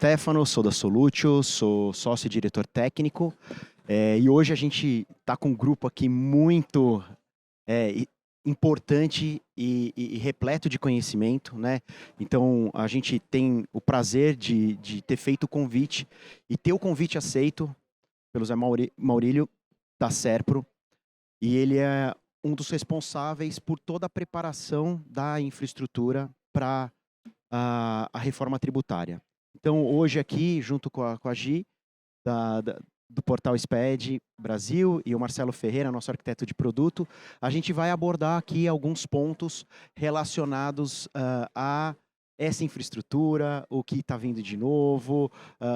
Stefano, sou da Solutio, sou sócio e diretor técnico. E hoje a gente está com um grupo aqui muito importante e repleto de conhecimento, né? Então, a gente tem o prazer de ter feito o convite e ter o convite aceito pelo Zé Maurílio da Serpro. E ele é um dos responsáveis por toda a preparação da infraestrutura para a reforma tributária. Então, hoje aqui, junto com a Gi, do portal SPED Brasil, e o Marcelo Ferreira, nosso arquiteto de produto, a gente vai abordar aqui alguns pontos relacionados a essa infraestrutura, o que está vindo de novo,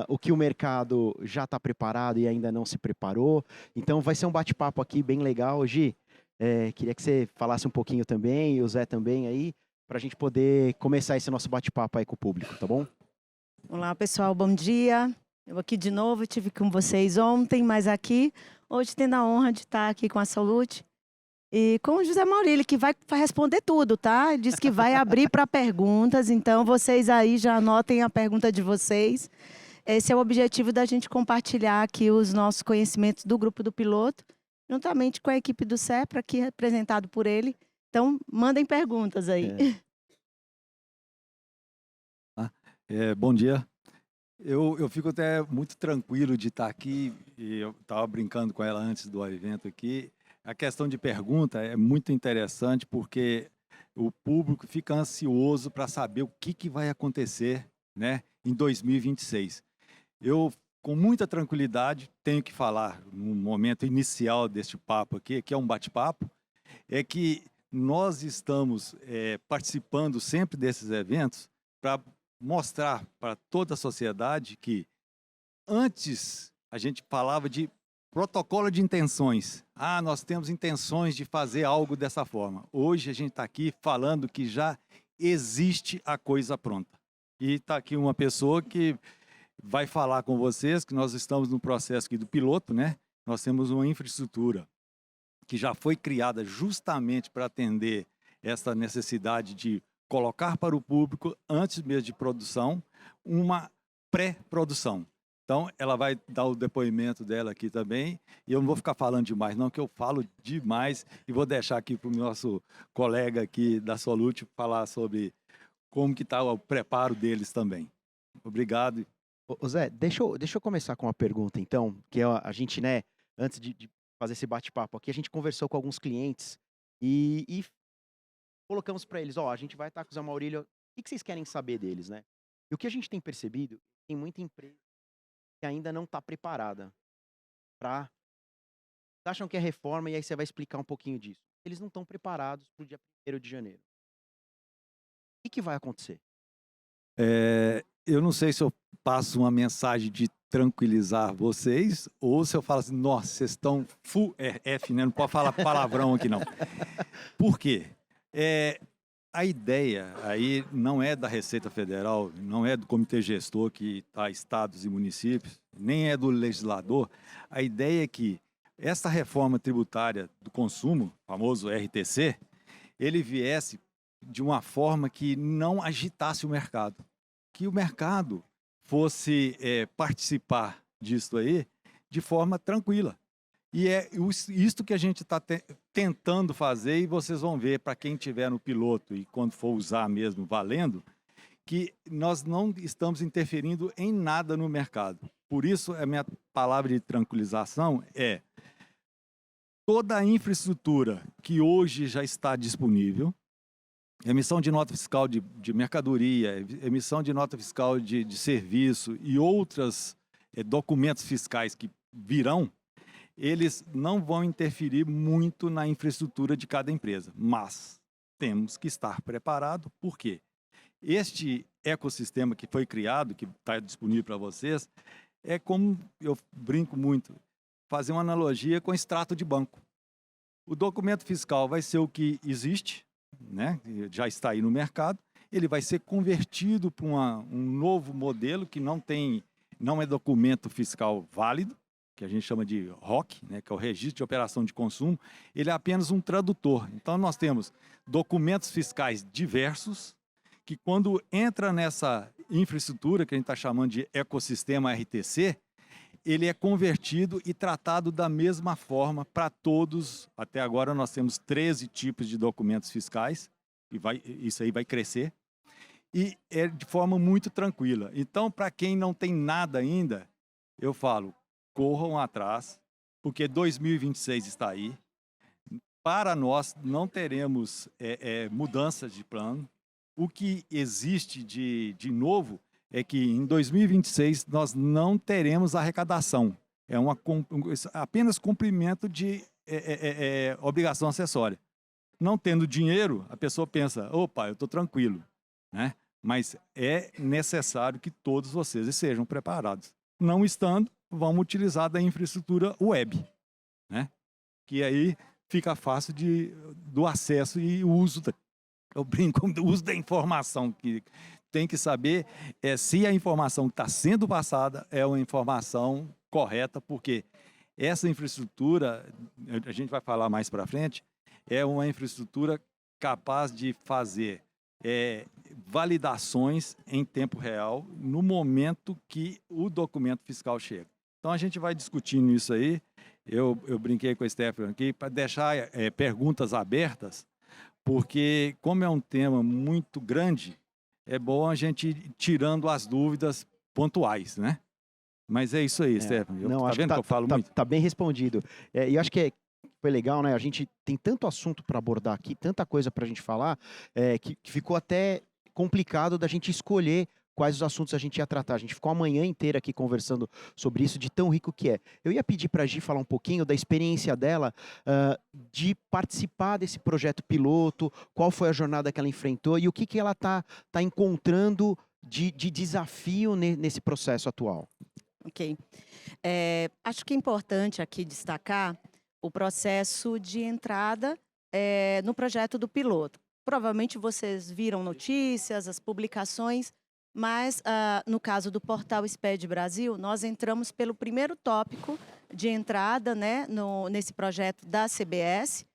o que o mercado já está preparado e ainda não se preparou. Então, vai ser um bate-papo aqui bem legal. Gi, queria que você falasse um pouquinho também, e o Zé também aí, para a gente poder começar esse nosso bate-papo aí com o público, tá bom? Olá, pessoal, bom dia. Eu aqui de novo, estive com vocês ontem, mas aqui, hoje tendo a honra de estar aqui com a Solute e com o José Maurílio, que vai responder tudo, tá? Ele disse que vai abrir para perguntas, então vocês aí já anotem a pergunta de vocês. Esse é o objetivo da gente compartilhar aqui os nossos conhecimentos do grupo do piloto, juntamente com a equipe do CEPRA, aqui representado por ele. Então, mandem perguntas aí. Bom dia. Eu fico até muito tranquilo de estar aqui, e eu estava brincando com ela antes do evento aqui. A questão de pergunta é muito interessante porque o público fica ansioso para saber o que vai acontecer, né, em 2026. Eu, com muita tranquilidade, tenho que falar no momento inicial deste papo aqui, que é um bate-papo, é que nós estamos participando sempre desses eventos para mostrar para toda a sociedade que antes a gente falava de protocolo de intenções. Ah, nós temos intenções de fazer algo dessa forma. Hoje a gente está aqui falando que já existe a coisa pronta. E está aqui uma pessoa que vai falar com vocês que nós estamos no processo aqui do piloto, né? Nós temos uma infraestrutura que já foi criada justamente para atender essa necessidade de colocar para o público, antes mesmo de produção, uma pré-produção. Então, ela vai dar o depoimento dela aqui também, e eu não vou ficar falando demais não, que eu falo demais, e vou deixar aqui para o nosso colega aqui da Solute falar sobre como que está o preparo deles também. Obrigado. Ô Zé, deixa eu começar com uma pergunta, então, que a gente, né, antes de fazer esse bate-papo aqui, a gente conversou com alguns clientes e colocamos para eles, a gente vai estar com o Zé Maurílio, o que vocês querem saber deles, né? E o que a gente tem percebido, tem muita empresa que ainda não está preparada para... Acham que é reforma, e aí você vai explicar um pouquinho disso. Eles não estão preparados para o dia 1º de janeiro. O que vai acontecer? Eu não sei se eu passo uma mensagem de tranquilizar vocês, ou se eu falo assim, nossa, vocês estão full F, né? Não pode falar palavrão aqui não. Por quê? A ideia aí não é da Receita Federal, não é do Comitê Gestor, que está estados e municípios, nem é do legislador. A ideia é que essa reforma tributária do consumo, famoso RTC, ele viesse de uma forma que não agitasse o mercado. Que o mercado fosse participar disso aí de forma tranquila. E é isto que a gente está tentando fazer, e vocês vão ver, para quem estiver no piloto e quando for usar mesmo valendo, que nós não estamos interferindo em nada no mercado. Por isso, a minha palavra de tranquilização é toda a infraestrutura que hoje já está disponível, emissão de nota fiscal de mercadoria, emissão de nota fiscal de serviço e outros documentos fiscais que virão, eles não vão interferir muito na infraestrutura de cada empresa, mas temos que estar preparado, porque este ecossistema que foi criado, que está disponível para vocês, é como, eu brinco muito, fazer uma analogia com extrato de banco. O documento fiscal vai ser o que existe, né? Já está aí no mercado, ele vai ser convertido para um novo modelo que não é documento fiscal válido, que a gente chama de ROC, né, que é o Registro de Operação de Consumo, ele é apenas um tradutor. Então, nós temos documentos fiscais diversos, que quando entra nessa infraestrutura, que a gente está chamando de ecossistema RTC, ele é convertido e tratado da mesma forma para todos. Até agora nós temos 13 tipos de documentos fiscais, e isso aí vai crescer, e é de forma muito tranquila. Então, para quem não tem nada ainda, eu falo, corram atrás, porque 2026 está aí. Para nós, não teremos mudanças de plano. O que existe de novo é que em 2026 nós não teremos arrecadação. É apenas cumprimento de obrigação acessória. Não tendo dinheiro, a pessoa pensa, opa, eu estou tranquilo, né? Mas é necessário que todos vocês estejam preparados. Não estando, vamos utilizar da infraestrutura web, né? Que aí fica fácil do acesso e o uso, eu brinco, do uso da informação, que tem que saber se a informação que está sendo passada é uma informação correta, porque essa infraestrutura, a gente vai falar mais para frente, é uma infraestrutura capaz de fazer validações em tempo real no momento que o documento fiscal chega. Então, a gente vai discutindo isso aí. Eu brinquei com a Stephanie aqui para deixar perguntas abertas, porque, como é um tema muito grande, é bom a gente ir tirando as dúvidas pontuais, né? Mas é isso aí, Stephanie. Tá vendo que eu falo muito? Tá bem respondido. E acho que foi legal, né? A gente tem tanto assunto para abordar aqui, tanta coisa para a gente falar, que ficou até complicado da gente escolher quais os assuntos a gente ia tratar. A gente ficou a manhã inteira aqui conversando sobre isso, de tão rico que é. Eu ia pedir para a Gi falar um pouquinho da experiência dela de participar desse projeto piloto, qual foi a jornada que ela enfrentou e o que ela tá encontrando de desafio nesse processo atual. Ok. Acho que é importante aqui destacar o processo de entrada no projeto do piloto. Provavelmente vocês viram notícias, as publicações, mas no caso do portal SPED Brasil, nós entramos pelo primeiro tópico de entrada, né, nesse projeto da CBS,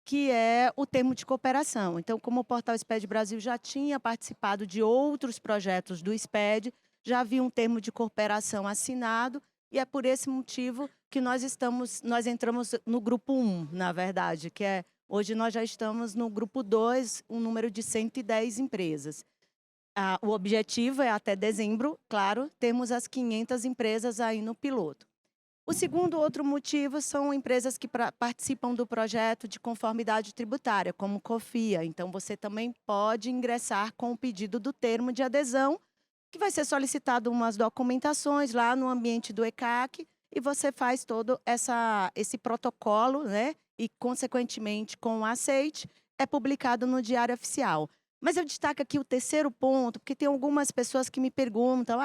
que é o termo de cooperação. Então, como o portal SPED Brasil já tinha participado de outros projetos do SPED, já havia um termo de cooperação assinado, e é por esse motivo que nós entramos no grupo 1, na verdade, que hoje nós já estamos no grupo 2, um número de 110 empresas. O objetivo é até dezembro, claro, temos as 500 empresas aí no piloto. O segundo outro motivo são empresas que participam do projeto de conformidade tributária, como COFIA. Então, você também pode ingressar com o pedido do termo de adesão, que vai ser solicitado umas documentações lá no ambiente do ECAC, e você faz todo esse protocolo, né? E, consequentemente, com o aceite, é publicado no Diário Oficial. Mas eu destaco aqui o terceiro ponto, porque tem algumas pessoas que me perguntam,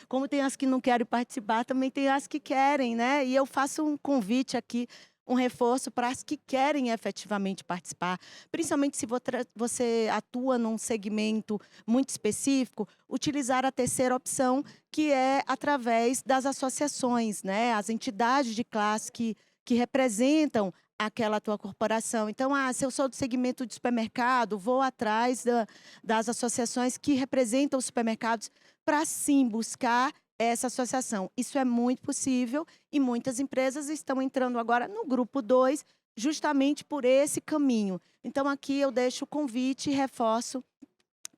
como tem as que não querem participar, também tem as que querem, né? E eu faço um convite aqui, um reforço para as que querem efetivamente participar, principalmente se você atua num segmento muito específico, utilizar a terceira opção, que é através das associações, né? As entidades de classe que representam aquela tua corporação. Então, se eu sou do segmento de supermercado, vou atrás das associações que representam os supermercados para, sim, buscar essa associação. Isso é muito possível e muitas empresas estão entrando agora no grupo 2, justamente por esse caminho. Então, aqui eu deixo o convite e reforço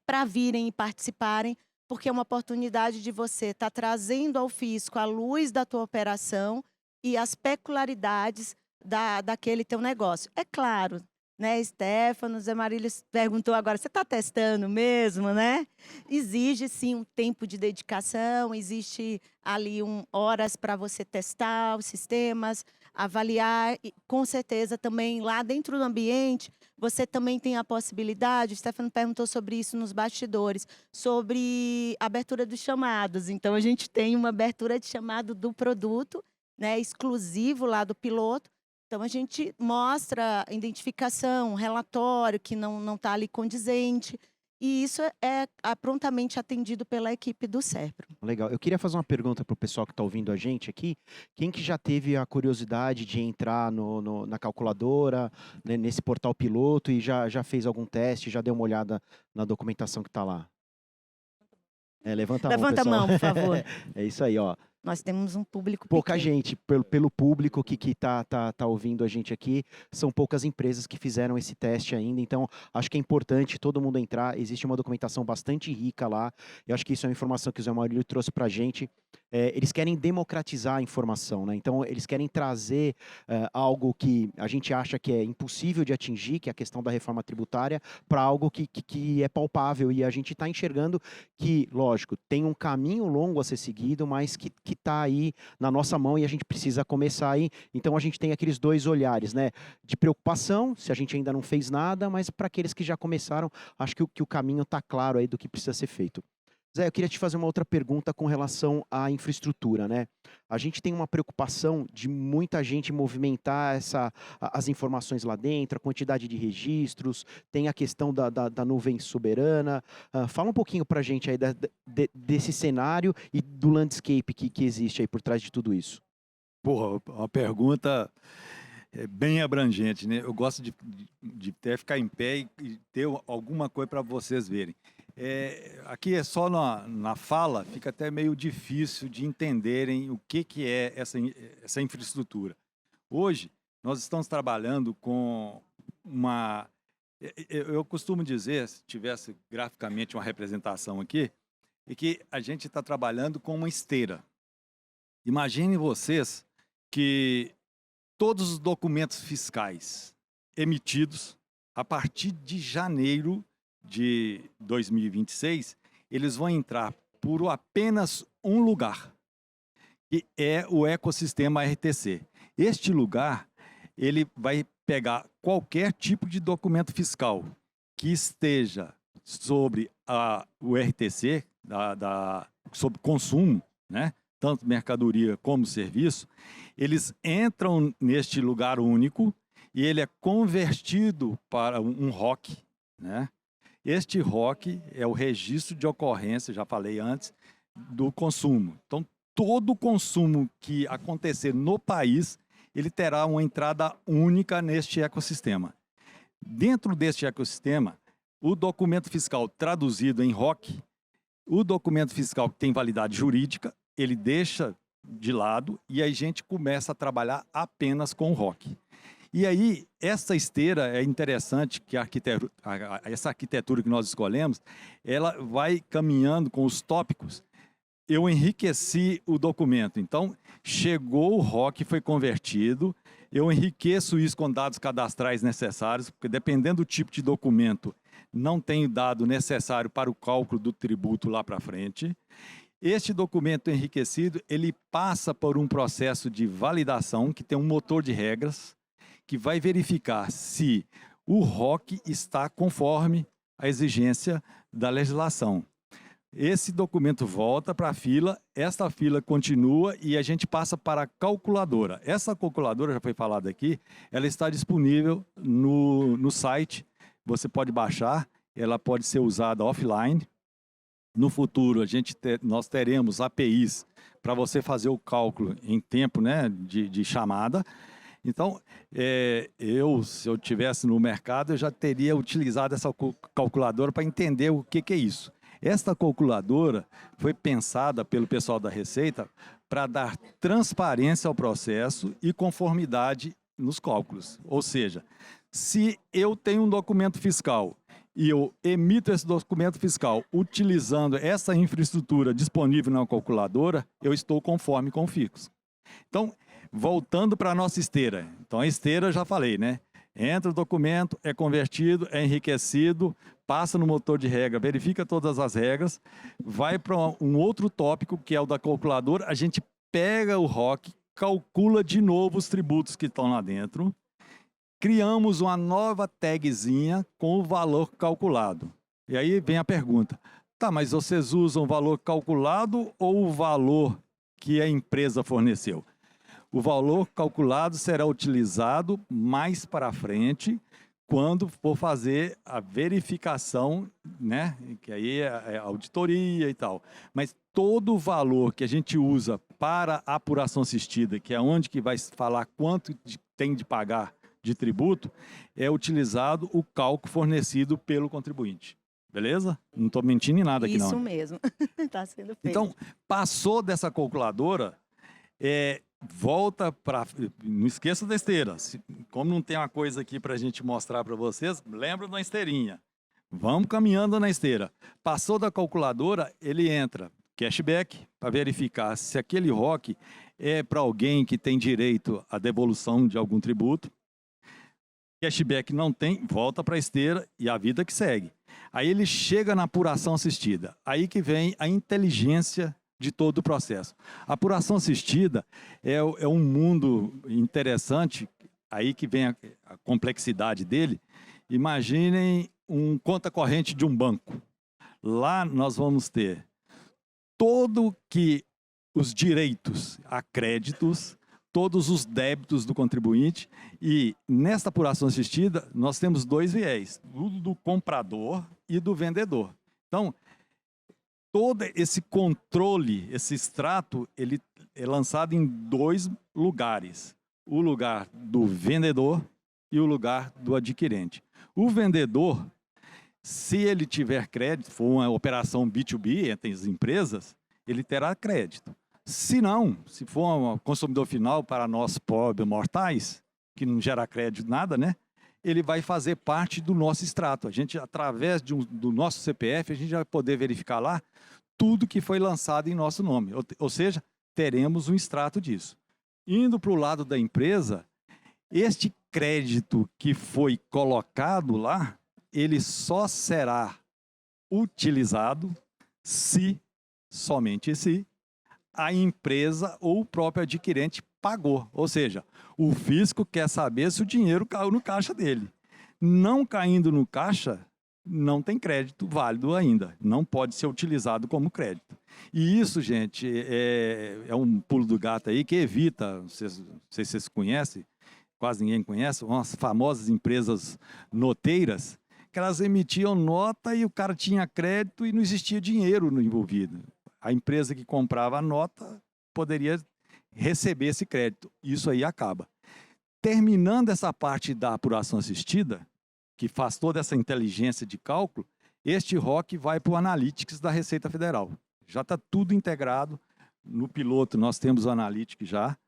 para virem e participarem, porque é uma oportunidade de você estar trazendo ao fisco a luz da tua operação e as peculiaridades daquele teu negócio. É claro, né, Stefano, Zé Marílio perguntou agora, você está testando mesmo, né? Exige, sim, um tempo de dedicação, existe ali horas para você testar os sistemas, avaliar, e com certeza também lá dentro do ambiente, você também tem a possibilidade, o Stefano perguntou sobre isso nos bastidores, sobre abertura dos chamados. Então, a gente tem uma abertura de chamado do produto, né, exclusivo lá do piloto. Então, a gente mostra identificação, relatório que não está ali condizente, e isso é prontamente atendido pela equipe do SERPRO. Legal. Eu queria fazer uma pergunta para o pessoal que está ouvindo a gente aqui. Quem que já teve a curiosidade de entrar na calculadora, né, nesse portal piloto, e já fez algum teste, já deu uma olhada na documentação que está lá? Levanta a mão, Levanta a pessoal. mão, por favor. É isso aí, ó. Nós temos um público Pouca pequeno. gente, pelo público que tá ouvindo a gente aqui, são poucas empresas que fizeram esse teste ainda, então acho que é importante todo mundo entrar, existe uma documentação bastante rica lá, eu acho que isso é uma informação que o Zé Maurílio trouxe para a gente, eles querem democratizar a informação, né? Então eles querem trazer algo que a gente acha que é impossível de atingir, que é a questão da reforma tributária, para algo que é palpável, e a gente está enxergando que, lógico, tem um caminho longo a ser seguido, mas que está aí na nossa mão e a gente precisa começar aí. Então a gente tem aqueles dois olhares, né? De preocupação, se a gente ainda não fez nada, mas para aqueles que já começaram, acho que o caminho está claro aí do que precisa ser feito. Zé, eu queria te fazer uma outra pergunta com relação à infraestrutura, né? A gente tem uma preocupação de muita gente movimentar as informações lá dentro, a quantidade de registros, tem a questão da nuvem soberana. Fala um pouquinho para a gente aí desse cenário e do landscape que existe aí por trás de tudo isso. Porra, uma pergunta bem abrangente, né? Eu gosto de até ficar em pé e ter alguma coisa para vocês verem. Aqui é só na fala, fica até meio difícil de entenderem o que é essa infraestrutura. Hoje, nós estamos trabalhando com uma... Eu costumo dizer, se tivesse graficamente uma representação aqui, é que a gente está trabalhando com uma esteira. Imaginem vocês que todos os documentos fiscais emitidos a partir de janeiro de 2026, eles vão entrar por apenas um lugar, que é o ecossistema RTC. Este lugar, ele vai pegar qualquer tipo de documento fiscal que esteja sobre o RTC, sobre consumo, né? Tanto mercadoria como serviço, eles entram neste lugar único e ele é convertido para um ROC, né? Este ROC é o registro de ocorrência, já falei antes, do consumo. Então, todo consumo que acontecer no país, ele terá uma entrada única neste ecossistema. Dentro deste ecossistema, o documento fiscal traduzido em ROC, o documento fiscal que tem validade jurídica, ele deixa de lado e a gente começa a trabalhar apenas com o ROC. E aí, essa esteira é interessante, que essa arquitetura que nós escolhemos, ela vai caminhando com os tópicos. Eu enriqueci o documento, então chegou o ROC, foi convertido, eu enriqueço isso com dados cadastrais necessários, porque dependendo do tipo de documento, não tem dado necessário para o cálculo do tributo lá para frente. Este documento enriquecido, ele passa por um processo de validação, que tem um motor de regras, que vai verificar se o ROC está conforme a exigência da legislação. Esse documento volta para a fila, esta fila continua e a gente passa para a calculadora. Essa calculadora, já foi falado aqui, ela está disponível no site, você pode baixar, ela pode ser usada offline. No futuro, nós teremos APIs para você fazer o cálculo em tempo, né, de chamada. Então, se eu estivesse no mercado, eu já teria utilizado essa calculadora para entender o que é isso. Esta calculadora foi pensada pelo pessoal da Receita para dar transparência ao processo e conformidade nos cálculos. Ou seja, se eu tenho um documento fiscal e eu emito esse documento fiscal utilizando essa infraestrutura disponível na calculadora, eu estou conforme com o fixo. Então, voltando para a nossa esteira. Então, a esteira, já falei, né? Entra o documento, é convertido, é enriquecido, passa no motor de regra, verifica todas as regras, vai para um outro tópico, que é o da calculadora, a gente pega o ROC, calcula de novo os tributos que estão lá dentro, criamos uma nova tagzinha com o valor calculado. E aí vem a pergunta, tá, mas vocês usam o valor calculado ou o valor que a empresa forneceu? O valor calculado será utilizado mais para frente, quando for fazer a verificação, né? Que aí é auditoria e tal. Mas todo o valor que a gente usa para a apuração assistida, que é onde que vai falar quanto tem de pagar de tributo, é utilizado o cálculo fornecido pelo contribuinte. beleza? Não estou mentindo em nada aqui, não. Isso mesmo. Está sendo feito. Então, passou dessa calculadora, volta para... Não esqueça da esteira. Como não tem uma coisa aqui para a gente mostrar para vocês, lembra da esteirinha. Vamos caminhando na esteira. Passou da calculadora, ele entra cashback para verificar se aquele ROC é para alguém que tem direito à devolução de algum tributo. Cashback não tem, volta para a esteira e a vida que segue. Aí ele chega na apuração assistida. Aí que vem a inteligência de todo o processo. A apuração assistida é um mundo interessante, aí que vem a complexidade dele. Imaginem um conta corrente de um banco. Lá nós vamos ter todo que os direitos a créditos, todos os débitos do contribuinte, e nesta apuração assistida nós temos dois viés, o do comprador e do vendedor. Então, todo esse controle, esse extrato, ele é lançado em dois lugares, o lugar do vendedor e o lugar do adquirente. O vendedor, se ele tiver crédito, for uma operação B2B entre as empresas, ele terá crédito. Se não, se for um consumidor final para nós pobres mortais, que não gera crédito nada, né? Ele vai fazer parte do nosso extrato. A gente, através do nosso CPF, a gente vai poder verificar lá tudo que foi lançado em nosso nome. Ou seja, teremos um extrato disso. Indo para o lado da empresa, este crédito que foi colocado lá, ele só será utilizado se, somente se, a empresa ou o próprio adquirente pagou. Ou seja, o fisco quer saber se o dinheiro caiu no caixa dele. Não caindo no caixa, não tem crédito válido ainda. Não pode ser utilizado como crédito. E isso, gente, é um pulo do gato aí que evita, não sei se vocês conhecem, quase ninguém conhece, umas famosas empresas noteiras, que elas emitiam nota e o cara tinha crédito e não existia dinheiro no envolvido. A empresa que comprava a nota poderia receber esse crédito. Isso aí acaba. Terminando essa parte da apuração assistida, que faz toda essa inteligência de cálculo, este ROC vai para o Analytics da Receita Federal. Já está tudo integrado. No piloto nós temos o Analytics já,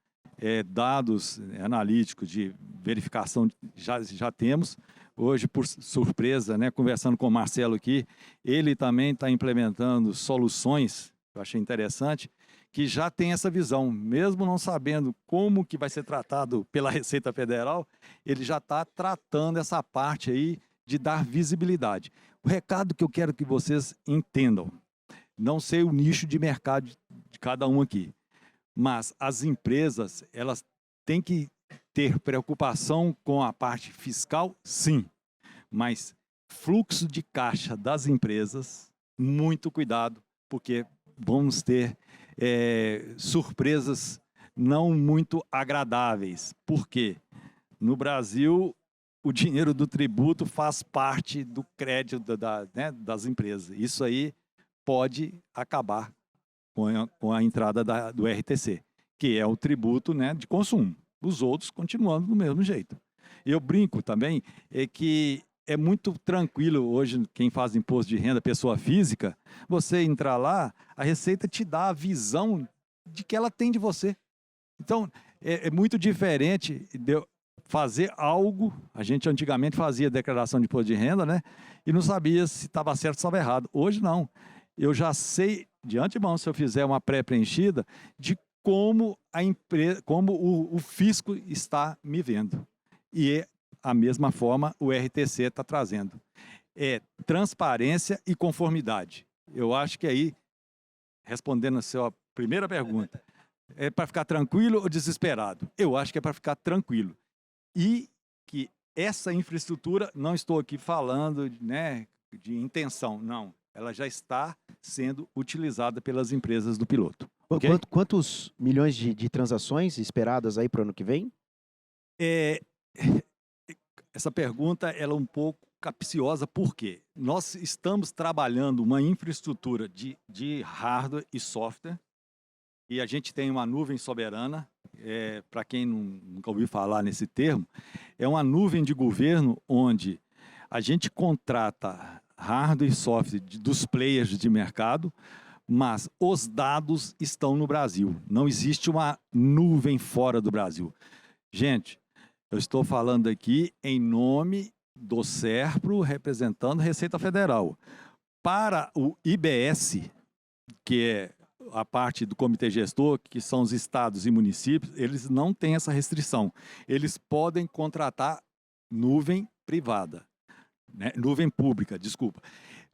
dados analíticos de verificação já temos. Hoje, por surpresa, né, conversando com o Marcelo aqui, ele também está implementando soluções, eu achei interessante, que já tem essa visão, mesmo não sabendo como que vai ser tratado pela Receita Federal, ele já está tratando essa parte aí de dar visibilidade. O recado que eu quero que vocês entendam, não sei o nicho de mercado de cada um aqui, mas as empresas, elas têm que ter preocupação com a parte fiscal, sim, mas fluxo de caixa das empresas, muito cuidado, porque vamos ter surpresas não muito agradáveis. Por quê? No Brasil, o dinheiro do tributo faz parte do crédito das empresas. Isso aí pode acabar com a entrada do RTC, que é o tributo, né, de consumo. Os outros continuando do mesmo jeito. Eu brinco também, que é muito tranquilo hoje, quem faz imposto de renda, pessoa física, você entrar lá, a Receita te dá a visão de que ela tem de você. Então, é muito diferente de eu fazer algo, a gente antigamente fazia declaração de imposto de renda, né? E não sabia se estava certo ou estava errado. Hoje não. Eu já sei, de antemão, se eu fizer uma pré-preenchida, de como a empresa, como o fisco está me vendo. E a mesma forma o RTC está trazendo. Transparência e conformidade. Eu acho que aí, respondendo a sua primeira pergunta, é para ficar tranquilo ou desesperado? Eu acho que é para ficar tranquilo. E que essa infraestrutura, não estou aqui falando, né, de intenção, não. Ela já está sendo utilizada pelas empresas do piloto. Okay? Quantos milhões de transações esperadas aí para o ano que vem? Essa pergunta ela é um pouco capciosa, porque nós estamos trabalhando uma infraestrutura de hardware e software, e a gente tem uma nuvem soberana. Para quem nunca ouviu falar nesse termo, é uma nuvem de governo onde a gente contrata hardware e software dos players de mercado, mas os dados estão no Brasil. Não existe uma nuvem fora do Brasil. Gente, eu estou falando aqui em nome do SERPRO, representando a Receita Federal. Para o IBS, que é a parte do comitê gestor, que são os estados e municípios, eles não têm essa restrição. Eles podem contratar nuvem privada, né? Nuvem pública, desculpa.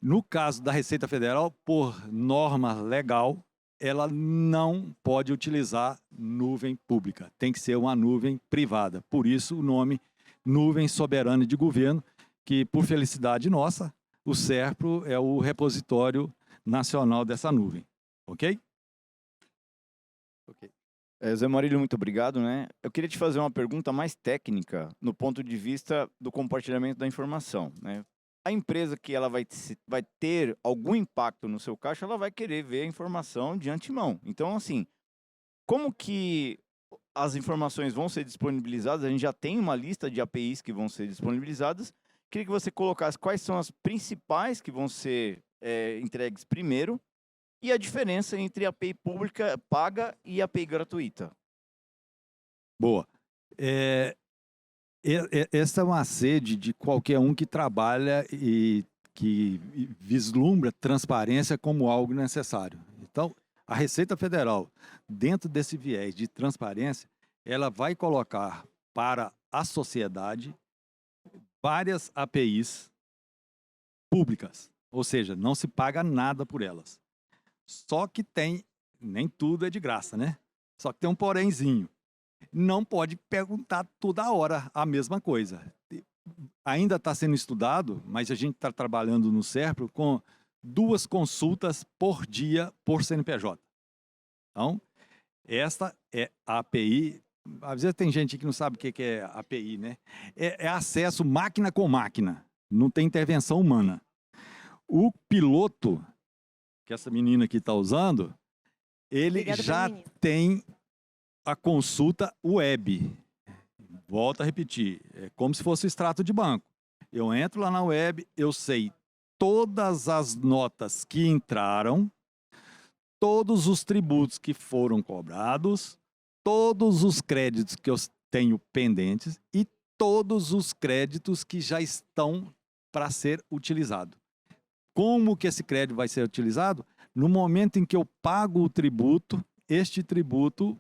No caso da Receita Federal, por norma legal, ela não pode utilizar nuvem pública. Tem que ser uma nuvem privada. Por isso o nome Nuvem Soberana de Governo, que por felicidade nossa, o SERPRO é o repositório nacional dessa nuvem. Ok? Ok. Zé Maurílio, muito obrigado, né? Eu queria te fazer uma pergunta mais técnica no ponto de vista do compartilhamento da informação, né? A empresa que ela vai ter algum impacto no seu caixa, ela vai querer ver a informação de antemão. Então, assim, como que as informações vão ser disponibilizadas? A gente já tem uma lista de APIs que vão ser disponibilizadas. Queria que você colocasse quais são as principais que vão ser entregues primeiro e a diferença entre API pública paga e API gratuita. Boa. Essa é uma sede de qualquer um que trabalha e que vislumbra transparência como algo necessário. Então, a Receita Federal, dentro desse viés de transparência, ela vai colocar para a sociedade várias APIs públicas, ou seja, não se paga nada por elas. Só que nem tudo é de graça, né? Só que tem um porémzinho. Não pode perguntar toda hora a mesma coisa. Ainda está sendo estudado, mas a gente está trabalhando no SERPRO com 2 consultas por dia por CNPJ. Então, esta é a API. Às vezes tem gente que não sabe o que é API, né? É acesso máquina com máquina. Não tem intervenção humana. O piloto, que essa menina aqui está usando, ele Obrigada, já menina. tem a consulta web. Volto a repetir, é como se fosse o extrato de banco. Eu entro lá na web, eu sei todas as notas que entraram, todos os tributos que foram cobrados, todos os créditos que eu tenho pendentes e todos os créditos que já estão para ser utilizados. Como que esse crédito vai ser utilizado? No momento em que eu pago o tributo, este tributo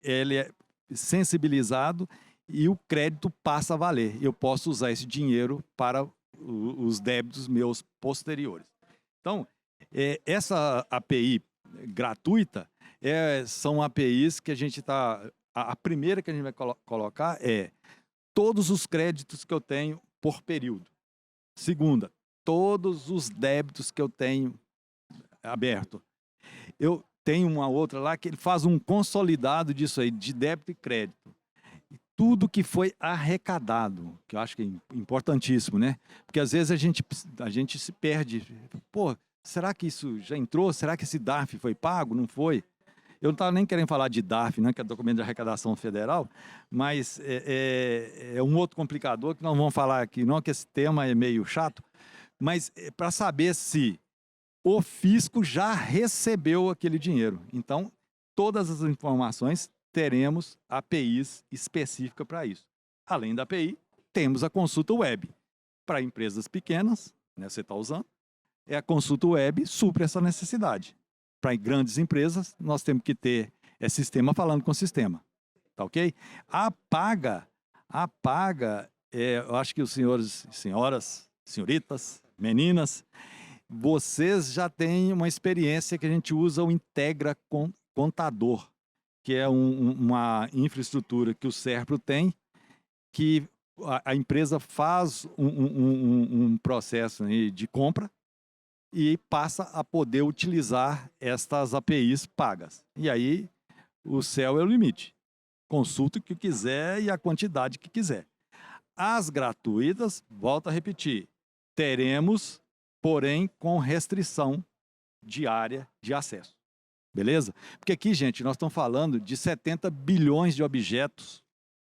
ele é sensibilizado e o crédito passa a valer. Eu posso usar esse dinheiro para os débitos meus posteriores. Então, essa API gratuita são APIs que a gente está... A primeira que a gente vai colocar é todos os créditos que eu tenho por período. Segunda, todos os débitos que eu tenho aberto. Eu tenho uma outra lá que ele faz um consolidado disso aí, de débito e crédito. Tudo que foi arrecadado, que eu acho que é importantíssimo, né? Porque às vezes a gente se perde. Pô, será que isso já entrou? Será que esse DARF foi pago? Não foi? Eu não estava nem querendo falar de DARF, né, que é Documento de Arrecadação Federal, mas é um outro complicador que nós vamos falar aqui, não, que esse tema é meio chato, mas para saber se o fisco já recebeu aquele dinheiro. Então, todas as informações teremos APIs específicas para isso. Além da API, temos a consulta web. Para empresas pequenas, né, você está usando, a consulta web supre essa necessidade. Para grandes empresas, nós temos que ter sistema falando com sistema. Tá ok? A paga, eu acho que os senhores, senhoras, senhoritas, meninas, vocês já têm uma experiência que a gente usa o Integra Contador, que é uma infraestrutura que o SERPRO tem, que a empresa faz um processo de compra e passa a poder utilizar estas APIs pagas. E aí, o céu é o limite. Consulta o que quiser e a quantidade que quiser. As gratuitas, volto a repetir, teremos, porém, com restrição diária de acesso. Beleza? Porque aqui, gente, nós estamos falando de 70 bilhões de objetos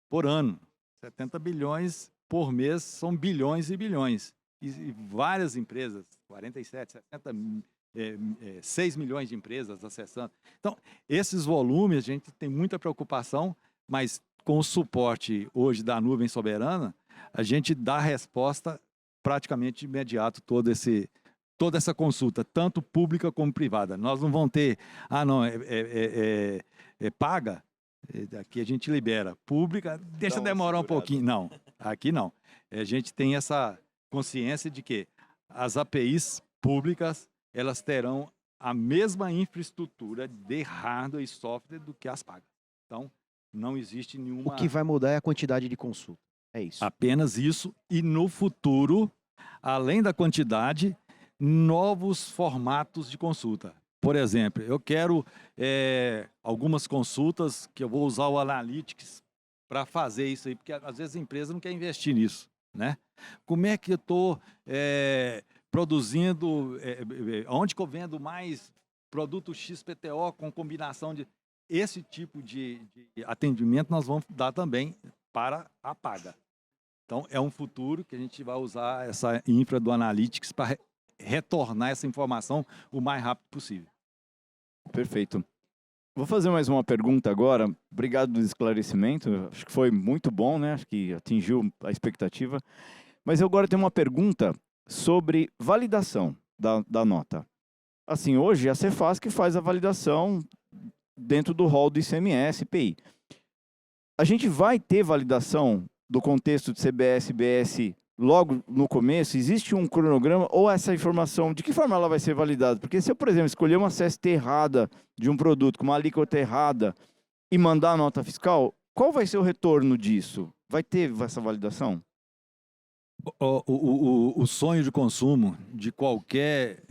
por ano. 70 bilhões por mês são bilhões e bilhões. e várias empresas, 47, 60, 6 milhões de empresas acessando. Então, esses volumes, a gente tem muita preocupação, mas com o suporte hoje da nuvem soberana, a gente dá resposta praticamente imediato toda essa consulta, tanto pública como privada. Nós não vamos ter, paga, aqui a gente libera. Pública, deixa demorar um pouquinho. Não, aqui não. A gente tem essa consciência de que as APIs públicas, elas terão a mesma infraestrutura de hardware e software do que as pagas. Então, não existe nenhuma... O que vai mudar é a quantidade de consulta. É isso. Apenas isso. E no futuro, além da quantidade, novos formatos de consulta. Por exemplo, eu quero algumas consultas que eu vou usar o Analytics para fazer isso aí, porque às vezes a empresa não quer investir nisso, né? Como é que eu estou produzindo, onde que eu vendo mais produto XPTO com combinação de... Esse tipo de atendimento nós vamos dar também para a paga. Então, é um futuro que a gente vai usar essa infra do Analytics para retornar essa informação o mais rápido possível. Perfeito. Vou fazer mais uma pergunta agora. Obrigado do esclarecimento. Acho que foi muito bom, né? Acho que atingiu a expectativa. Mas eu agora tenho uma pergunta sobre validação da nota. Assim, hoje a Cefaz que faz a validação dentro do rol do ICMS, IPI. A gente vai ter validação do contexto de CBS, BS logo no começo? Existe um cronograma ou essa informação, de que forma ela vai ser validada? Porque se eu, por exemplo, escolher uma CST errada de um produto com uma alíquota errada e mandar a nota fiscal, qual vai ser o retorno disso? Vai ter essa validação? O sonho de consumo de qualquer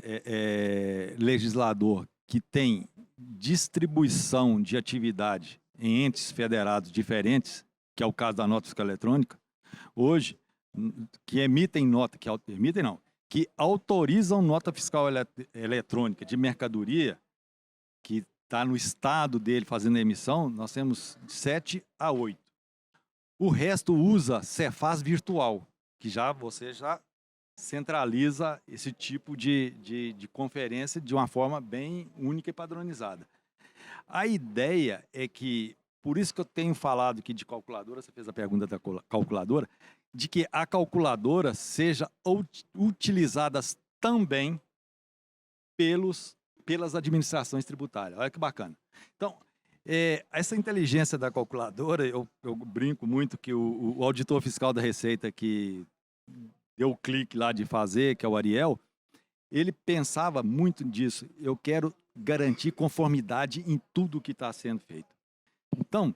legislador que tem distribuição de atividade em entes federados diferentes, que é o caso da nota fiscal eletrônica, hoje, que que autorizam nota fiscal eletrônica de mercadoria, que está no estado dele fazendo a emissão, nós temos de 7 a 8. O resto usa Cefaz virtual, que você já centraliza esse tipo de conferência de uma forma bem única e padronizada. A ideia é que, por isso que eu tenho falado aqui de calculadora, você fez a pergunta da calculadora, de que a calculadora seja utilizada também pelas administrações tributárias. Olha que bacana. Então, essa inteligência da calculadora, eu brinco muito que o auditor fiscal da Receita que deu o clique lá de fazer, que é o Ariel, ele pensava muito disso. Eu quero garantir conformidade em tudo que está sendo feito. Então,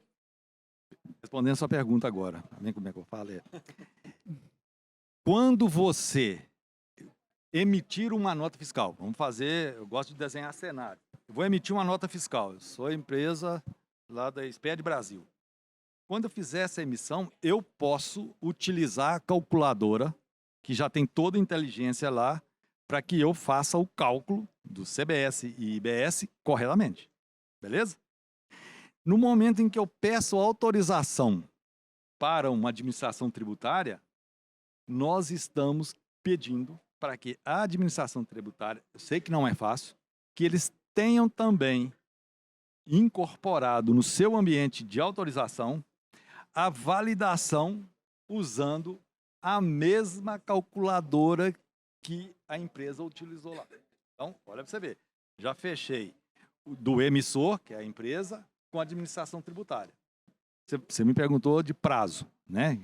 respondendo a sua pergunta agora, vem como é que eu falo? Quando você emitir uma nota fiscal, eu gosto de desenhar cenário. Eu vou emitir uma nota fiscal, eu sou empresa lá da SPED Brasil. Quando eu fizer essa emissão, eu posso utilizar a calculadora, que já tem toda a inteligência lá, para que eu faça o cálculo do CBS e IBS corretamente. Beleza? No momento em que eu peço autorização para uma administração tributária, nós estamos pedindo para que a administração tributária, eu sei que não é fácil, que eles tenham também incorporado no seu ambiente de autorização a validação usando a mesma calculadora que a empresa utilizou lá. Então, olha para você ver, já fechei do emissor, que é a empresa, com a administração tributária. Você me perguntou de prazo, né?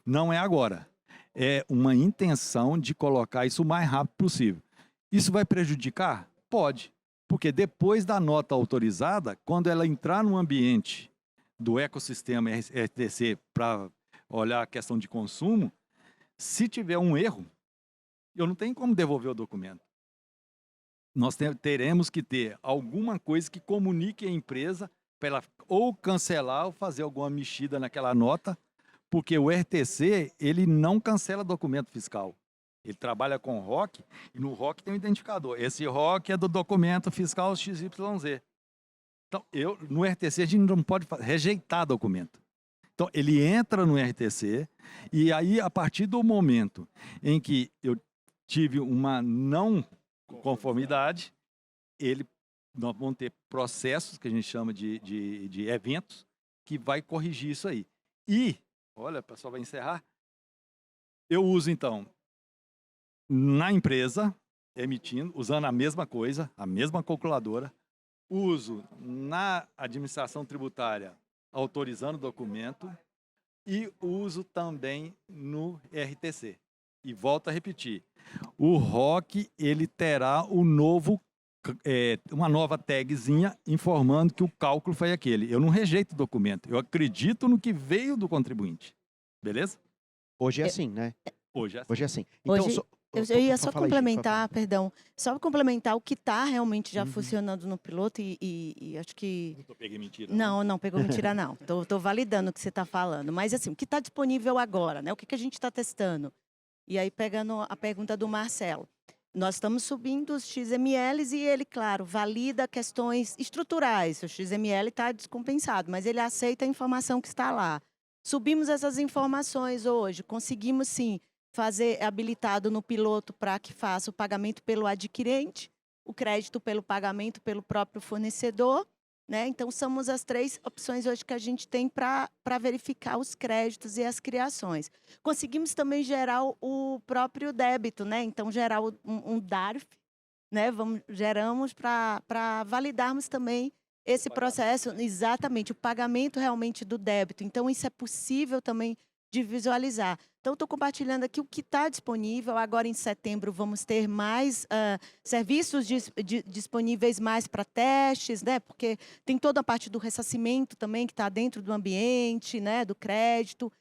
Não é agora. É uma intenção de colocar isso o mais rápido possível. Isso vai prejudicar? Pode. Porque depois da nota autorizada, quando ela entrar no ambiente do ecossistema RTC para olhar a questão de consumo, se tiver um erro, eu não tenho como devolver o documento. Nós teremos que ter alguma coisa que comunique a empresa para ela ou cancelar ou fazer alguma mexida naquela nota, porque o RTC, ele não cancela documento fiscal. Ele trabalha com ROC e no ROC tem um identificador. Esse ROC é do documento fiscal XYZ. Então, no RTC a gente não pode rejeitar documento. Então, ele entra no RTC e aí, a partir do momento em que eu tive uma não conformidade, nós vamos ter processos que a gente chama de eventos que vai corrigir isso aí. E, olha, o pessoal vai encerrar, eu uso, então, na empresa, emitindo, usando a mesma coisa, a mesma calculadora, uso na administração tributária, autorizando o documento, e uso também no RTC. E volto a repetir, o ROC, ele terá o novo, uma nova tagzinha informando que o cálculo foi aquele. Eu não rejeito o documento, eu acredito no que veio do contribuinte. Beleza? Hoje é assim, né? Hoje é assim. Hoje é assim. Então, Hoje, eu ia só fala aí, complementar, Chico, perdão, só complementar o que está realmente já Uhum. funcionando no piloto e acho que... Não peguei mentira. Não pegou mentira não. Tô validando o que você está falando. Mas assim, o que está disponível agora, né? O que a gente está testando? E aí, pegando a pergunta do Marcelo. Nós estamos subindo os XMLs e ele, claro, valida questões estruturais. O XML está descompensado, mas ele aceita a informação que está lá. Subimos essas informações hoje, conseguimos sim fazer habilitado no piloto para que faça o pagamento pelo adquirente, o crédito pelo pagamento pelo próprio fornecedor, né? Então, somos as 3 opções hoje que a gente tem para verificar os créditos e as criações. Conseguimos também gerar o próprio débito, né? Então, gerar um DARF, né? Geramos para validarmos também esse processo, exatamente, o pagamento realmente do débito. Então, isso é possível também de visualizar. Então, estou compartilhando aqui o que está disponível. Agora, em setembro, vamos ter mais serviços disponíveis mais para testes, né? Porque tem toda a parte do ressarcimento também, que está dentro do ambiente, né? Do crédito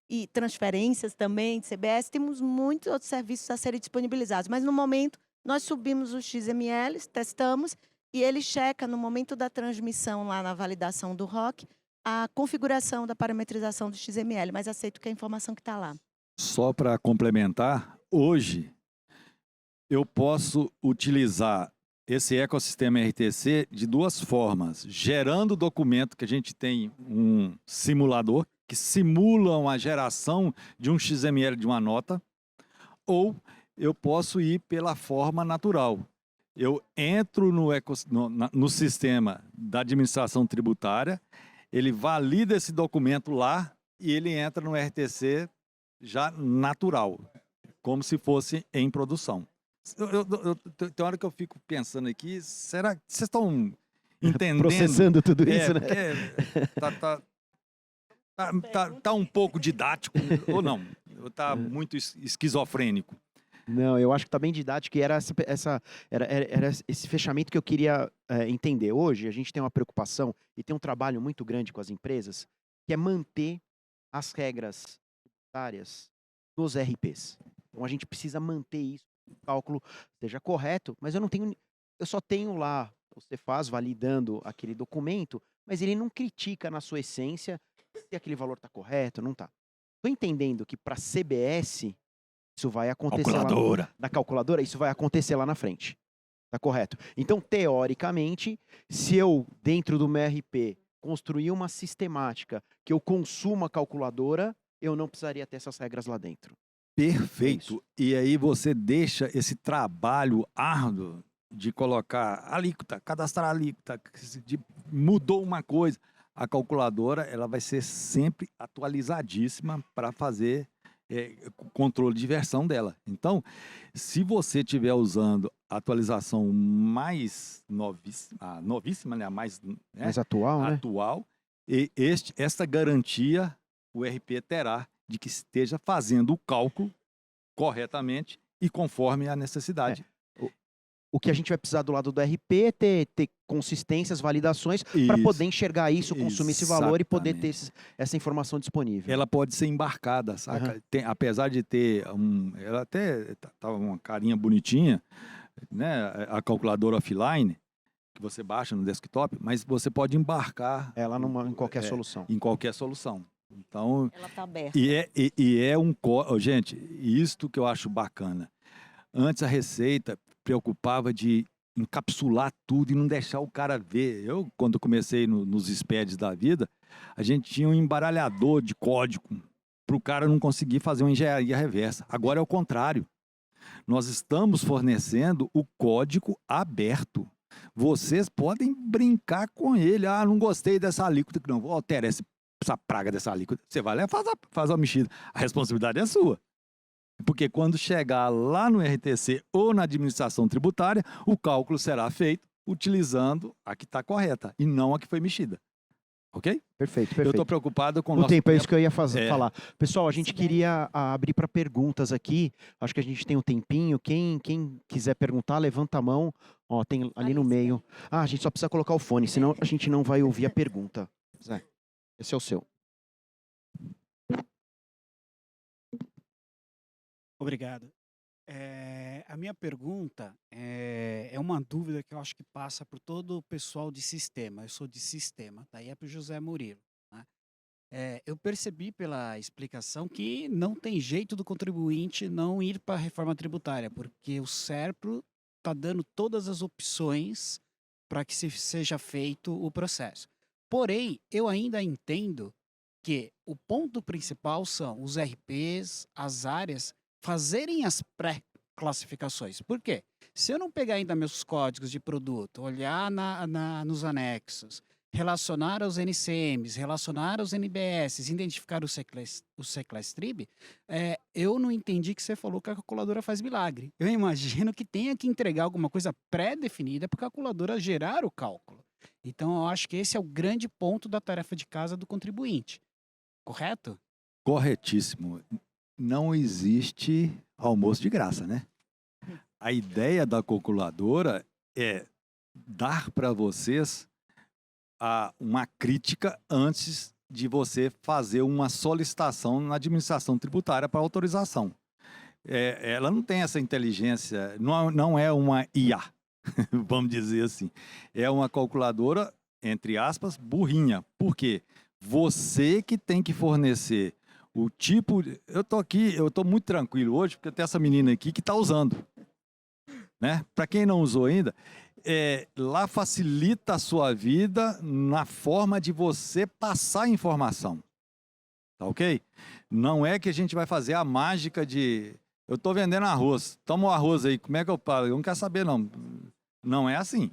e transferências também de CBS. Temos muitos outros serviços a serem disponibilizados. Mas, no momento, nós subimos os XMLs, testamos, e ele checa, no momento da transmissão, lá na validação do ROC, a configuração da parametrização do XML, mas aceito que é a informação que está lá. Só para complementar, hoje eu posso utilizar esse ecossistema RTC de 2 formas. Gerando documento, que a gente tem um simulador, que simula a geração de um XML de uma nota, ou eu posso ir pela forma natural. Eu entro no sistema da administração tributária, ele valida esse documento lá e ele entra no RTC já natural, como se fosse em produção. Tem hora que eu fico pensando aqui, será que vocês estão entendendo? Processando tudo isso, né? Tá um pouco didático, ou não? Tá muito esquizofrênico. Não, eu acho que está bem didático e era esse fechamento que eu queria entender. Hoje, a gente tem uma preocupação e tem um trabalho muito grande com as empresas, que é manter as regras tributárias nos RPs. Então, a gente precisa manter isso, que o cálculo seja correto, mas eu só tenho lá o Cefaz validando aquele documento, mas ele não critica na sua essência se aquele valor está correto, não está. Estou entendendo que para CBS... Isso vai acontecer na calculadora, isso vai acontecer lá na frente. Tá correto? Então, teoricamente, se eu, dentro do meu RP, construir uma sistemática que eu consuma a calculadora, eu não precisaria ter essas regras lá dentro. Perfeito. E aí você deixa esse trabalho árduo de colocar alíquota, cadastrar alíquota, mudou uma coisa. A calculadora, ela vai ser sempre atualizadíssima para fazer controle de versão dela. Então, se você estiver usando a atualização mais novíssima, né, mais atual, né? E esta garantia o RP terá de que esteja fazendo o cálculo corretamente e conforme a necessidade. O que a gente vai precisar do lado do RP é ter consistências, validações, para poder enxergar isso, consumir esse valor e poder ter essa informação disponível. Ela pode ser embarcada, saca? Uhum. Apesar de ter ela até tava uma carinha bonitinha, né? A calculadora offline, que você baixa no desktop, mas você pode embarcar ela em qualquer solução. Em qualquer solução. Então, ela está aberta. Gente, isto que eu acho bacana. Antes a Receita preocupava de encapsular tudo e não deixar o cara ver. Eu, quando comecei nos SPEDs da vida, a gente tinha um embaralhador de código para o cara não conseguir fazer uma engenharia reversa. Agora é o contrário. Nós estamos fornecendo o código aberto. Vocês podem brincar com ele. Ah, não gostei dessa alíquota. Não, vou alterar essa praga dessa alíquota. Você vai lá e faz a mexida. A responsabilidade é sua. Porque quando chegar lá no RTC ou na administração tributária, o cálculo será feito utilizando a que está correta e não a que foi mexida. Ok? Perfeito, Eu perfeito. estou preocupado com o O nosso tempo é isso que eu ia falar. Pessoal, a gente Excelente. queria abrir para perguntas aqui. Acho que a gente tem um tempinho. Quem quiser perguntar, levanta a mão. Ó, tem ali no meio. Ah, a gente só precisa colocar o fone, senão a gente não vai ouvir a pergunta. Zé, esse é o seu. Obrigado. A minha pergunta é uma dúvida que eu acho que passa por todo o pessoal de sistema. Eu sou de sistema, daí é para o José Murilo. Né? Eu percebi pela explicação que não tem jeito do contribuinte não ir para a reforma tributária, porque o SERPRO está dando todas as opções para que seja feito o processo. Porém, eu ainda entendo que o ponto principal são os RPs, as áreas, fazerem as pré-classificações. Por quê? Se eu não pegar ainda meus códigos de produto, olhar nos anexos, relacionar aos NCMs, relacionar aos NBS, identificar o Seclastrib, eu não entendi que você falou que a calculadora faz milagre. Eu imagino que tenha que entregar alguma coisa pré-definida para a calculadora gerar o cálculo. Então, eu acho que esse é o grande ponto da tarefa de casa do contribuinte. Correto? Corretíssimo. Não existe almoço de graça, né? A ideia da calculadora é dar para vocês uma crítica antes de você fazer uma solicitação na administração tributária para autorização. Ela não tem essa inteligência, não é uma IA, vamos dizer assim. É uma calculadora, entre aspas, burrinha. Por quê? Você que tem que fornecer o tipo... Eu estou muito tranquilo hoje, porque tem essa menina aqui que está usando. Né? Para quem não usou ainda, lá facilita a sua vida na forma de você passar informação. Tá ok? Não é que a gente vai fazer a mágica de... Eu estou vendendo arroz, toma o arroz aí, como é que eu pago? Eu não quero saber, não. Não é assim.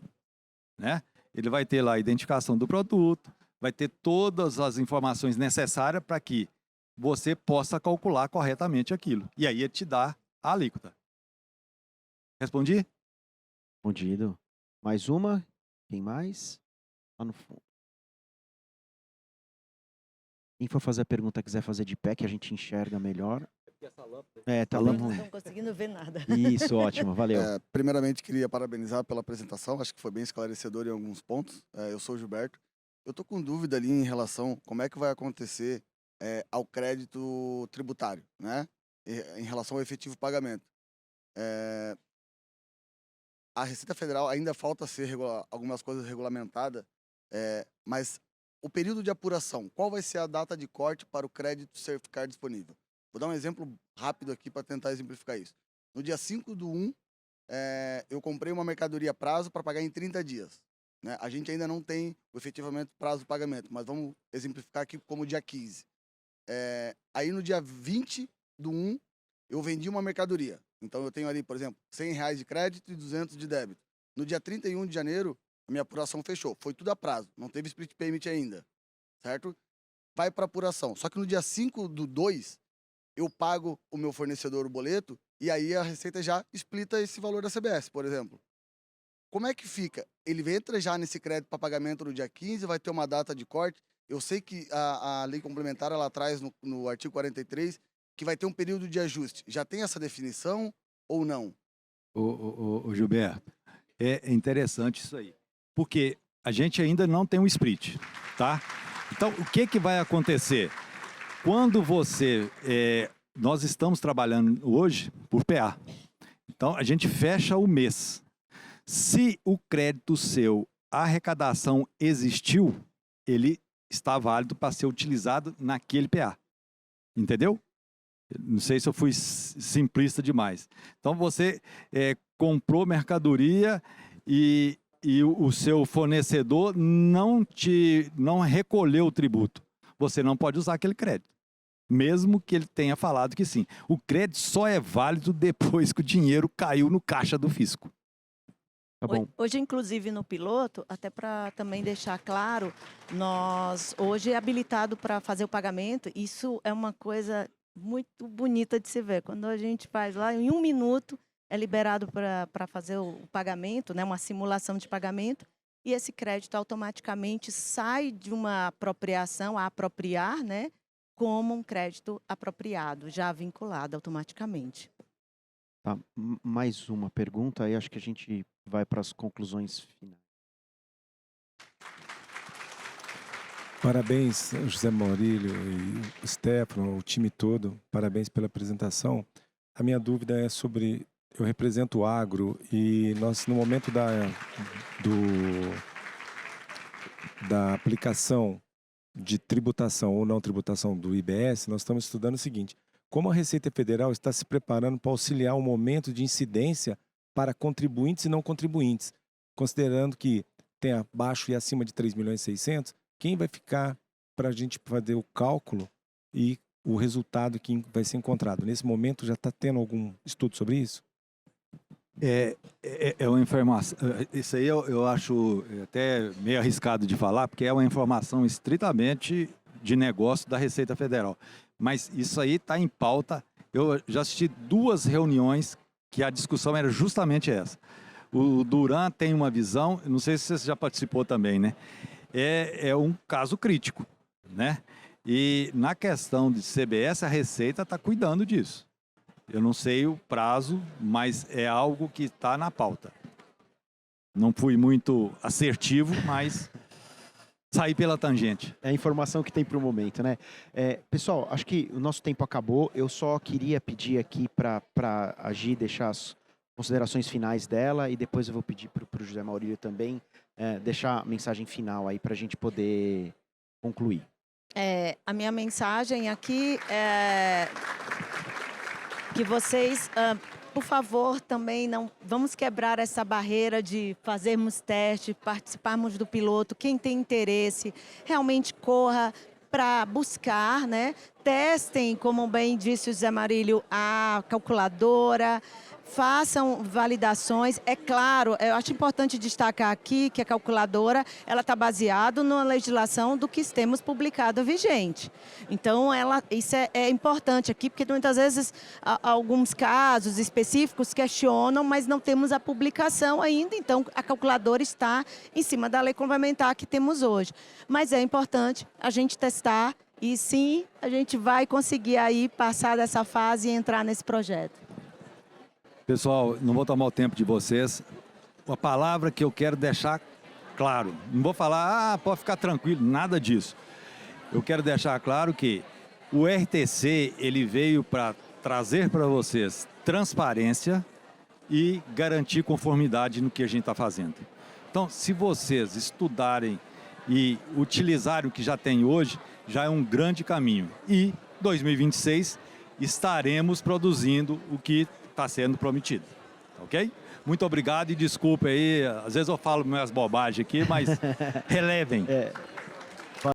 Né? Ele vai ter lá a identificação do produto, vai ter todas as informações necessárias para que você possa calcular corretamente aquilo. E aí ele te dá a alíquota. Respondi? Respondido. Mais uma? Quem mais? Lá no fundo. Quem for fazer a pergunta quiser fazer de pé, que a gente enxerga melhor. Tá Não ruim. estão conseguindo ver nada. Isso, ótimo, valeu. Primeiramente, queria parabenizar pela apresentação, acho que foi bem esclarecedor em alguns pontos. Eu sou o Gilberto. Eu estou com dúvida ali em relação a como é que vai acontecer ao crédito tributário, né? Em relação ao efetivo pagamento. A Receita Federal ainda falta ser algumas coisas regulamentadas, mas o período de apuração, qual vai ser a data de corte para o crédito ficar disponível? Vou dar um exemplo rápido aqui para tentar exemplificar isso. No dia 5/1, eu comprei uma mercadoria a prazo para pagar em 30 dias. Né? A gente ainda não tem efetivamente prazo de pagamento, mas vamos exemplificar aqui como dia 15. Aí no dia 20/1, eu vendi uma mercadoria. Então eu tenho ali, por exemplo, R$100 de crédito e 200 de débito. No dia 31 de janeiro, a minha apuração fechou. Foi tudo a prazo, não teve split payment ainda, certo? Vai para apuração. Só que no dia 5/2, eu pago o meu fornecedor o boleto e aí a Receita já explita esse valor da CBS, por exemplo. Como é que fica? Ele entra já nesse crédito para pagamento no dia 15, vai ter uma data de corte. Eu sei que a lei complementar, ela traz no artigo 43, que vai ter um período de ajuste. Já tem essa definição ou não? Ô, Gilberto, é interessante isso aí. Porque a gente ainda não tem um split, tá? Então, o que vai acontecer? Quando nós estamos trabalhando hoje por PA. Então, a gente fecha o mês. Se o crédito seu, a arrecadação existiu, ele está válido para ser utilizado naquele PA. Entendeu? Não sei se eu fui simplista demais. Então, você comprou mercadoria e o seu fornecedor não recolheu o tributo. Você não pode usar aquele crédito, mesmo que ele tenha falado que sim. O crédito só é válido depois que o dinheiro caiu no caixa do fisco. Tá bom. Hoje, inclusive, no piloto, até para também deixar claro, nós hoje é habilitado para fazer o pagamento. Isso é uma coisa muito bonita de se ver. Quando a gente faz lá, em 1 minuto, é liberado para fazer o pagamento, né, uma simulação de pagamento, e esse crédito automaticamente sai de uma apropriação, a apropriar, né, como um crédito apropriado, já vinculado automaticamente. Tá, mais uma pergunta, aí acho que a gente vai para as conclusões finais. Parabéns, José Maurílio e o Stefano, o time todo. Parabéns pela apresentação. A minha dúvida é sobre... Eu represento o agro e nós, no momento da aplicação de tributação ou não tributação do IBS, nós estamos estudando o seguinte: como a Receita Federal está se preparando para auxiliar o momento de incidência para contribuintes e não contribuintes, considerando que tem abaixo e acima de 3.600.000, quem vai ficar para a gente fazer o cálculo e o resultado que vai ser encontrado? Nesse momento já está tendo algum estudo sobre isso? É uma informação, isso aí eu acho até meio arriscado de falar, porque é uma informação estritamente de negócio da Receita Federal. Mas isso aí está em pauta. Eu já assisti 2 reuniões que a discussão era justamente essa. O Duran tem uma visão, não sei se você já participou também, né? É um caso crítico, né? E na questão de CBS, a Receita está cuidando disso. Eu não sei o prazo, mas é algo que está na pauta. Não fui muito assertivo, mas saí pela tangente. É a informação que tem para o momento, né? Pessoal, acho que o nosso tempo acabou. Eu só queria pedir aqui para a Gi deixar as considerações finais dela, e depois eu vou pedir para o José Maurílio também deixar a mensagem final aí para a gente poder concluir. A minha mensagem aqui é que vocês, por favor, também não vamos quebrar essa barreira de fazermos teste, participarmos do piloto. Quem tem interesse, realmente corra para buscar, né? Testem, como bem disse o Zé Maurílio, a calculadora, façam validações. É claro, eu acho importante destacar aqui que a calculadora ela está baseada na legislação do que temos publicado vigente. Então, isso é importante aqui, porque muitas vezes alguns casos específicos questionam, mas não temos a publicação ainda. Então, a calculadora está em cima da lei complementar que temos hoje. Mas é importante a gente testar e sim, a gente vai conseguir aí passar dessa fase e entrar nesse projeto. Pessoal, não vou tomar o tempo de vocês. A palavra que eu quero deixar claro, não vou falar, pode ficar tranquilo, nada disso. Eu quero deixar claro que o RTC, ele veio para trazer para vocês transparência e garantir conformidade no que a gente está fazendo. Então, se vocês estudarem e utilizarem o que já tem hoje, já é um grande caminho. E 2026 estaremos produzindo o que está sendo prometido, ok? Muito obrigado e desculpa aí, às vezes eu falo minhas bobagens aqui, mas relevem.